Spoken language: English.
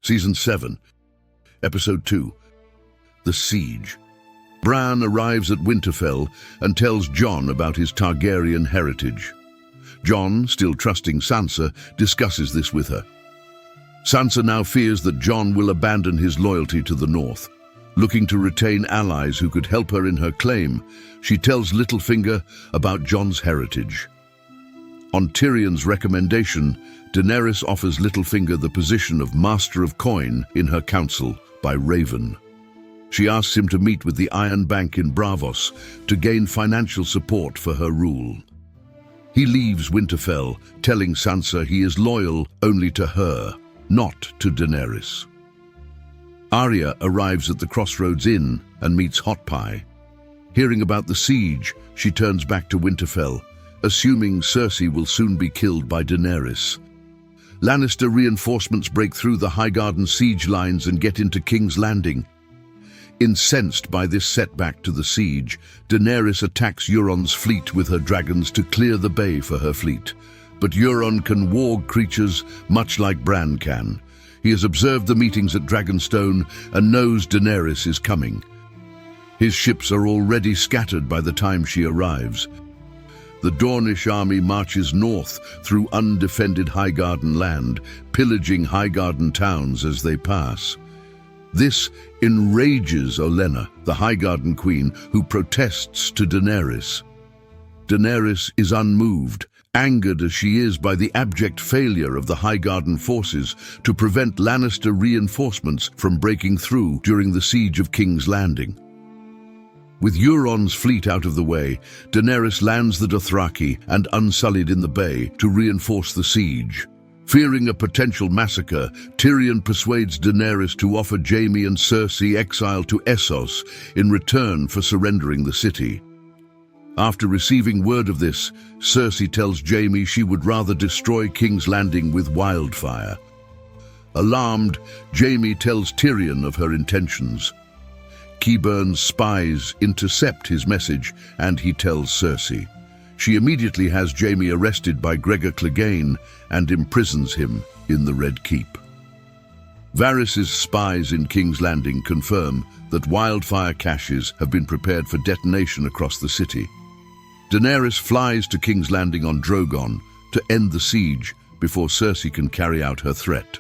Season 7, Episode 2, The Siege. Bran arrives at Winterfell and tells Jon about his Targaryen heritage. Jon, still trusting Sansa, discusses this with her. Sansa now fears that Jon will abandon his loyalty to the North. Looking to retain allies who could help her in her claim, she tells Littlefinger about Jon's heritage. On Tyrion's recommendation, Daenerys offers Littlefinger the position of Master of Coin in her council by Raven. She asks him to meet with the Iron Bank in Braavos to gain financial support for her rule. He leaves Winterfell, telling Sansa he is loyal only to her, not to Daenerys. Arya arrives at the Crossroads Inn and meets Hot Pie. Hearing about the siege, she turns back to Winterfell, assuming Cersei will soon be killed by Daenerys. Lannister reinforcements break through the Highgarden siege lines and get into King's Landing. Incensed by this setback to the siege, Daenerys attacks Euron's fleet with her dragons to clear the bay for her fleet. But Euron can warg creatures much like Bran can. He has observed the meetings at Dragonstone and knows Daenerys is coming. His ships are already scattered by the time she arrives. The Dornish army marches north through undefended Highgarden land, pillaging Highgarden towns as they pass. This enrages Olenna, the Highgarden queen, who protests to Daenerys. Daenerys is unmoved, angered as she is by the abject failure of the Highgarden forces to prevent Lannister reinforcements from breaking through during the siege of King's Landing. With Euron's fleet out of the way, Daenerys lands the Dothraki and Unsullied in the bay to reinforce the siege. Fearing a potential massacre, Tyrion persuades Daenerys to offer Jaime and Cersei exile to Essos in return for surrendering the city. After receiving word of this, Cersei tells Jaime she would rather destroy King's Landing with wildfire. Alarmed, Jaime tells Tyrion of her intentions. Qyburn's spies intercept his message and he tells Cersei. She immediately has Jaime arrested by Gregor Clegane and imprisons him in the Red Keep. Varys' spies in King's Landing confirm that wildfire caches have been prepared for detonation across the city. Daenerys flies to King's Landing on Drogon to end the siege before Cersei can carry out her threat.